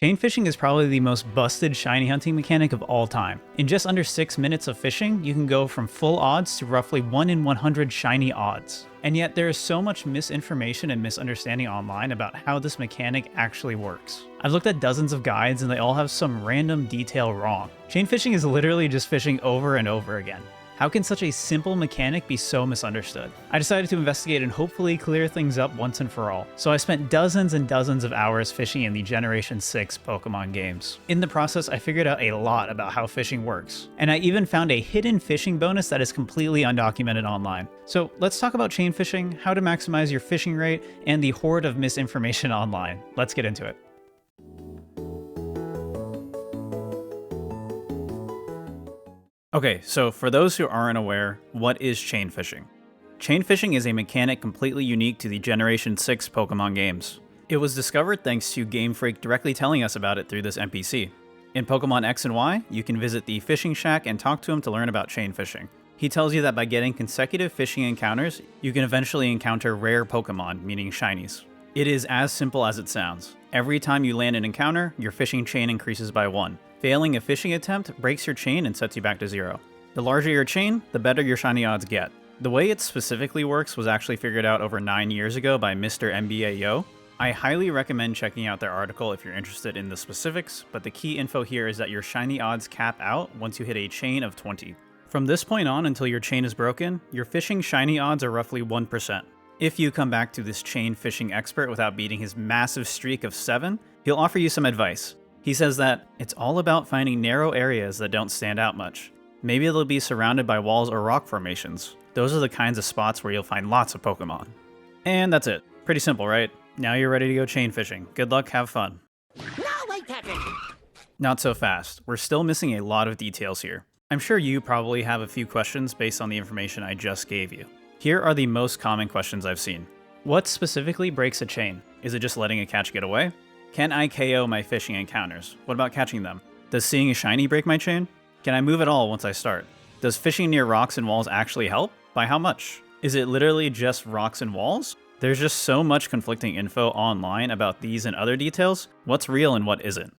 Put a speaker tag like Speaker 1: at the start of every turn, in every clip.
Speaker 1: Chain fishing is probably the most busted shiny hunting mechanic of all time. In just under 6 minutes of fishing, you can go from full odds to roughly 1 in 100 shiny odds. And yet there is so much misinformation and misunderstanding online about how this mechanic actually works. I've looked at dozens of guides and they all have some random detail wrong. Chain fishing is literally just fishing over and over again. How can such a simple mechanic be so misunderstood? I decided to investigate and hopefully clear things up once and for all. So I spent dozens and dozens of hours fishing in the Generation 6 Pokemon games. In the process, I figured out a lot about how fishing works. And I even found a hidden fishing bonus that is completely undocumented online. So let's talk about chain fishing, how to maximize your fishing rate, and the horde of misinformation online. Let's get into it. Okay, so for those who aren't aware, what is chain fishing? Chain fishing is a mechanic completely unique to the Generation 6 Pokemon games. It was discovered thanks to Game Freak directly telling us about it through this NPC. In Pokemon X and Y, you can visit the fishing shack and talk to him to learn about chain fishing. He tells you that by getting consecutive fishing encounters, you can eventually encounter rare Pokemon, meaning shinies. It is as simple as it sounds. Every time you land an encounter, your fishing chain increases by 1. Failing a fishing attempt breaks your chain and sets you back to 0. The larger your chain, the better your shiny odds get. The way it specifically works was actually figured out over 9 years ago by Mr. MBA Yo. I highly recommend checking out their article if you're interested in the specifics, but the key info here is that your shiny odds cap out once you hit a chain of 20. From this point on until your chain is broken, your fishing shiny odds are roughly 1%. If you come back to this chain fishing expert without beating his massive streak of 7, he'll offer you some advice. He says that it's all about finding narrow areas that don't stand out much. Maybe they'll be surrounded by walls or rock formations. Those are the kinds of spots where you'll find lots of Pokemon. And that's it. Pretty simple, right? Now you're ready to go chain fishing. Good luck, have fun.
Speaker 2: No, wait, Patrick!
Speaker 1: Not so fast. We're still missing a lot of details here. I'm sure you probably have a few questions based on the information I just gave you. Here are the most common questions I've seen. What specifically breaks a chain? Is it just letting a catch get away? Can I KO my fishing encounters? What about catching them? Does seeing a shiny break my chain? Can I move at all once I start? Does fishing near rocks and walls actually help? By how much? Is it literally just rocks and walls? There's just so much conflicting info online about these and other details. What's real and what isn't?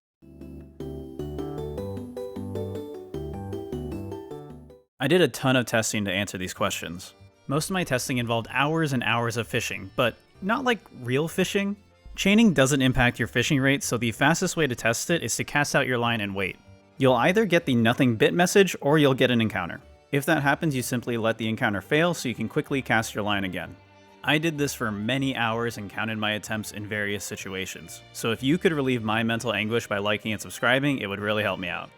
Speaker 1: I did a ton of testing to answer these questions. Most of my testing involved hours and hours of fishing, but not like real fishing. Chaining doesn't impact your fishing rate, so the fastest way to test it is to cast out your line and wait. You'll either get the nothing bit message or you'll get an encounter. If that happens, you simply let the encounter fail so you can quickly cast your line again. I did this for many hours and counted my attempts in various situations, so if you could relieve my mental anguish by liking and subscribing, it would really help me out.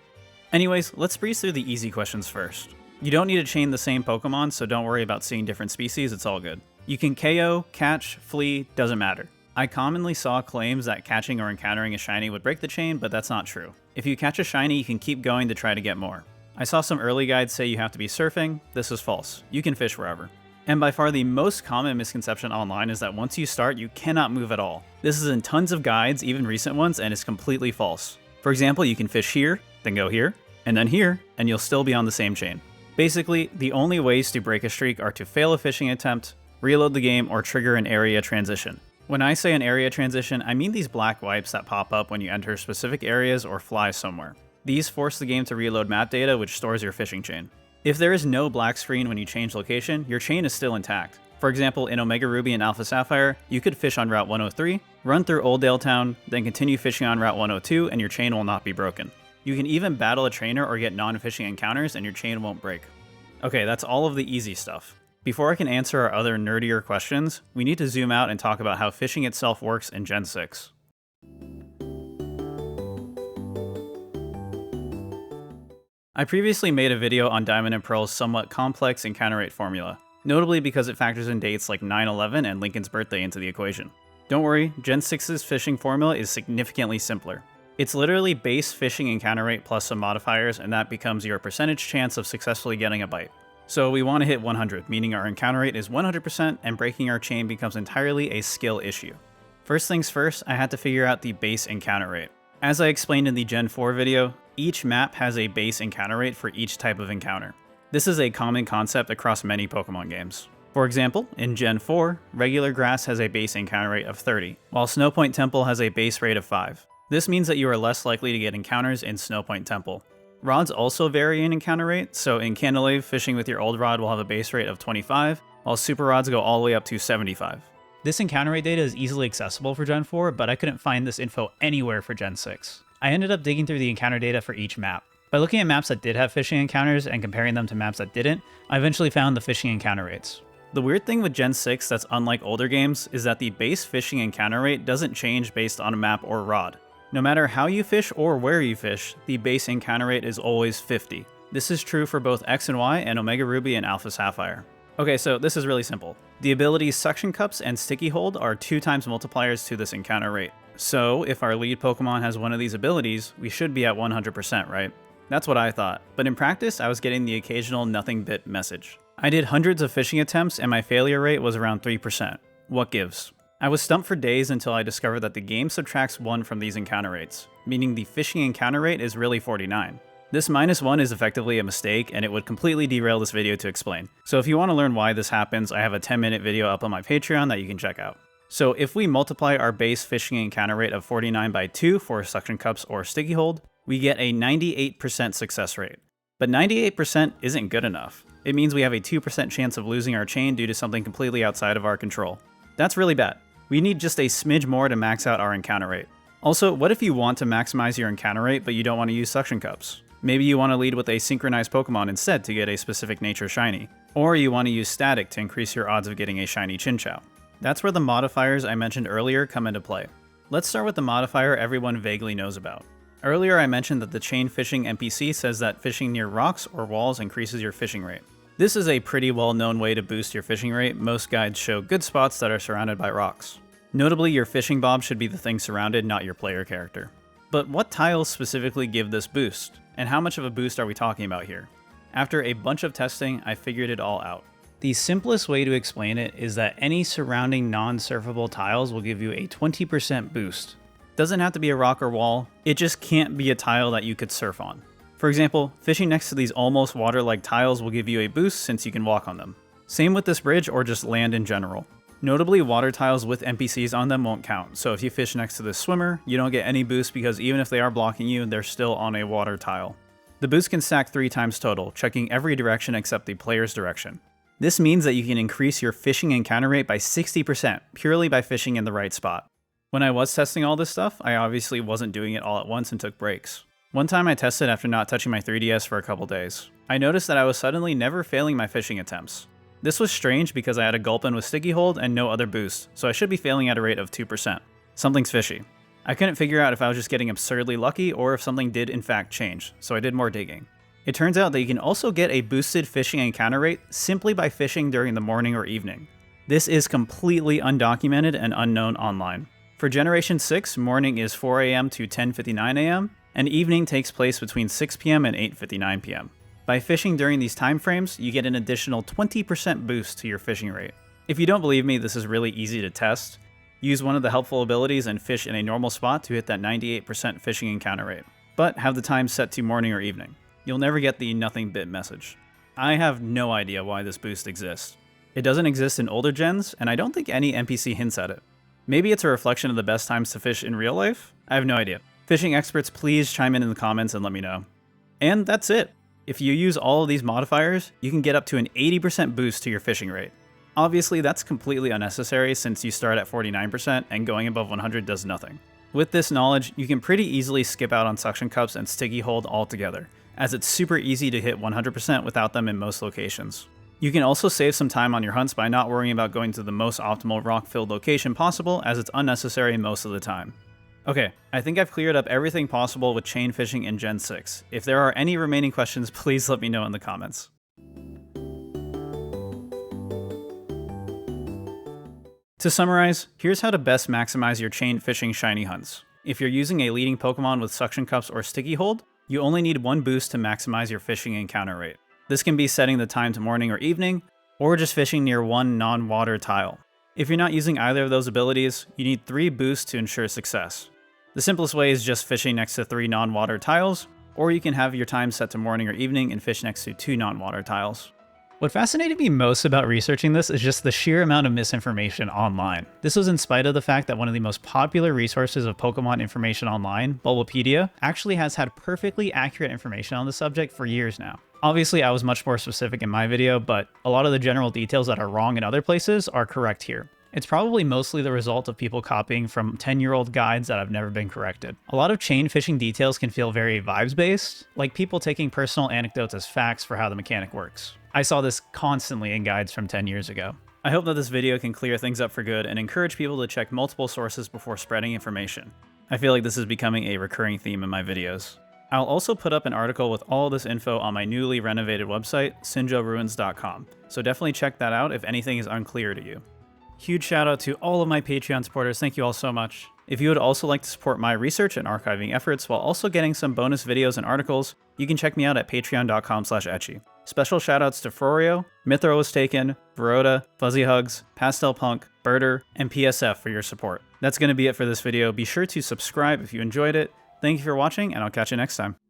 Speaker 1: Anyways, let's breeze through the easy questions first. You don't need to chain the same Pokemon, so don't worry about seeing different species, it's all good. You can KO, catch, flee, doesn't matter. I commonly saw claims that catching or encountering a shiny would break the chain, but that's not true. If you catch a shiny, you can keep going to try to get more. I saw some early guides say you have to be surfing. This is false. You can fish wherever. And by far the most common misconception online is that once you start, you cannot move at all. This is in tons of guides, even recent ones, and it's completely false. For example, you can fish here, then go here, and then here, and you'll still be on the same chain. Basically, the only ways to break a streak are to fail a fishing attempt, reload the game, or trigger an area transition. When I say an area transition, I mean these black wipes that pop up when you enter specific areas or fly somewhere. These force the game to reload map data, which stores your fishing chain. If there is no black screen when you change location, your chain is still intact. For example, in Omega Ruby and Alpha Sapphire, you could fish on Route 103, run through Oldale Town, then continue fishing on Route 102, and your chain will not be broken. You can even battle a trainer or get non-fishing encounters and your chain won't break. Okay, that's all of the easy stuff. Before I can answer our other nerdier questions, we need to zoom out and talk about how fishing itself works in Gen 6. I previously made a video on Diamond and Pearl's somewhat complex encounter rate formula, notably because it factors in dates like 9/11 and Lincoln's birthday into the equation. Don't worry, Gen 6's fishing formula is significantly simpler. It's literally base fishing encounter rate plus some modifiers, and that becomes your percentage chance of successfully getting a bite. So we want to hit 100, meaning our encounter rate is 100% and breaking our chain becomes entirely a skill issue. First things first, I had to figure out the base encounter rate. As I explained in the Gen 4 video, each map has a base encounter rate for each type of encounter. This is a common concept across many Pokemon games. For example, in Gen 4, regular grass has a base encounter rate of 30, while Snowpoint Temple has a base rate of 5. This means that you are less likely to get encounters in Snowpoint Temple. Rods also vary in encounter rate, so in Candlelive, fishing with your old rod will have a base rate of 25, while super rods go all the way up to 75. This encounter rate data is easily accessible for Gen 4, but I couldn't find this info anywhere for Gen 6. I ended up digging through the encounter data for each map. By looking at maps that did have fishing encounters and comparing them to maps that didn't, I eventually found the fishing encounter rates. The weird thing with Gen 6 that's unlike older games is that the base fishing encounter rate doesn't change based on a map or rod. No matter how you fish or where you fish, the base encounter rate is always 50. This is true for both X and Y and Omega Ruby and Alpha Sapphire. Okay, so this is really simple. The abilities Suction Cups and Sticky Hold are 2 times multipliers to this encounter rate. So if our lead Pokemon has one of these abilities, we should be at 100%, right? That's what I thought, but in practice, I was getting the occasional nothing bit message. I did hundreds of fishing attempts and my failure rate was around 3%. What gives? I was stumped for days until I discovered that the game subtracts 1 from these encounter rates, meaning the fishing encounter rate is really 49. This -1 is effectively a mistake and it would completely derail this video to explain. So if you want to learn why this happens, I have a 10-minute video up on my Patreon that you can check out. So if we multiply our base fishing encounter rate of 49 by 2 for Suction Cups or Sticky Hold, we get a 98% success rate. But 98% isn't good enough. It means we have a 2% chance of losing our chain due to something completely outside of our control. That's really bad. We need just a smidge more to max out our encounter rate. Also, what if you want to maximize your encounter rate but you don't want to use Suction Cups? Maybe you want to lead with a synchronized Pokemon instead to get a specific nature shiny. Or you want to use Static to increase your odds of getting a shiny Chinchou. That's where the modifiers I mentioned earlier come into play. Let's start with the modifier everyone vaguely knows about. Earlier I mentioned that the chain fishing NPC says that fishing near rocks or walls increases your fishing rate. This is a pretty well-known way to boost your fishing rate. Most guides show good spots that are surrounded by rocks. Notably, your fishing bob should be the thing surrounded, not your player character. But what tiles specifically give this boost? And how much of a boost are we talking about here? After a bunch of testing, I figured it all out. The simplest way to explain it is that any surrounding non-surfable tiles will give you a 20% boost. Doesn't have to be a rock or wall, it just can't be a tile that you could surf on. For example, fishing next to these almost water-like tiles will give you a boost since you can walk on them. Same with this bridge or just land in general. Notably, water tiles with NPCs on them won't count, so if you fish next to this swimmer, you don't get any boost because even if they are blocking you, they're still on a water tile. The boost can stack 3 times total, checking every direction except the player's direction. This means that you can increase your fishing encounter rate by 60% purely by fishing in the right spot. When I was testing all this stuff, I obviously wasn't doing it all at once and took breaks. One time I tested after not touching my 3DS for a couple days. I noticed that I was suddenly never failing my fishing attempts. This was strange because I had a Gulpin with Sticky Hold and no other boost, so I should be failing at a rate of 2%. Something's fishy. I couldn't figure out if I was just getting absurdly lucky or if something did in fact change, so I did more digging. It turns out that you can also get a boosted fishing encounter rate simply by fishing during the morning or evening. This is completely undocumented and unknown online. For Generation 6, morning is 4 AM to 10:59 AM, and evening takes place between 6 PM and 8:59 PM. By fishing during these time frames, you get an additional 20% boost to your fishing rate. If you don't believe me, this is really easy to test. Use one of the helpful abilities and fish in a normal spot to hit that 98% fishing encounter rate, but have the time set to morning or evening. You'll never get the nothing bit message. I have no idea why this boost exists. It doesn't exist in older gens, and I don't think any NPC hints at it. Maybe it's a reflection of the best times to fish in real life? I have no idea. Fishing experts, please chime in the comments and let me know. And that's it. If you use all of these modifiers, you can get up to an 80% boost to your fishing rate. Obviously, that's completely unnecessary since you start at 49% and going above 100 does nothing. With this knowledge, you can pretty easily skip out on Suction Cups and Sticky Hold altogether, as it's super easy to hit 100% without them in most locations. You can also save some time on your hunts by not worrying about going to the most optimal rock-filled location possible, as it's unnecessary most of the time. Okay, I think I've cleared up everything possible with chain fishing in Gen 6. If there are any remaining questions, please let me know in the comments. To summarize, here's how to best maximize your chain fishing shiny hunts. If you're using a leading Pokemon with Suction Cups or Sticky Hold, you only need one boost to maximize your fishing encounter rate. This can be setting the time to morning or evening, or just fishing near one non-water tile. If you're not using either of those abilities, you need 3 boosts to ensure success. The simplest way is just fishing next to 3 non-water tiles, or you can have your time set to morning or evening and fish next to 2 non-water tiles. What fascinated me most about researching this is just the sheer amount of misinformation online. This was in spite of the fact that one of the most popular resources of Pokemon information online, Bulbapedia, actually has had perfectly accurate information on the subject for years now. Obviously, I was much more specific in my video, but a lot of the general details that are wrong in other places are correct here. It's probably mostly the result of people copying from 10-year-old guides that have never been corrected. A lot of chain fishing details can feel very vibes-based, like people taking personal anecdotes as facts for how the mechanic works. I saw this constantly in guides from 10 years ago. I hope that this video can clear things up for good and encourage people to check multiple sources before spreading information. I feel like this is becoming a recurring theme in my videos. I'll also put up an article with all this info on my newly renovated website, sinjoruins.com, so definitely check that out if anything is unclear to you. Huge shout out to all of my Patreon supporters, thank you all so much. If you would also like to support my research and archiving efforts while also getting some bonus videos and articles, you can check me out at patreon.com/etchy. Special shoutouts to Frorio, Mithra Was Taken, Verota, Fuzzy Hugs, Pastel Punk, Birder, and PSF for your support. That's going to be it for this video. Be sure to subscribe if you enjoyed it. Thank you for watching, and I'll catch you next time.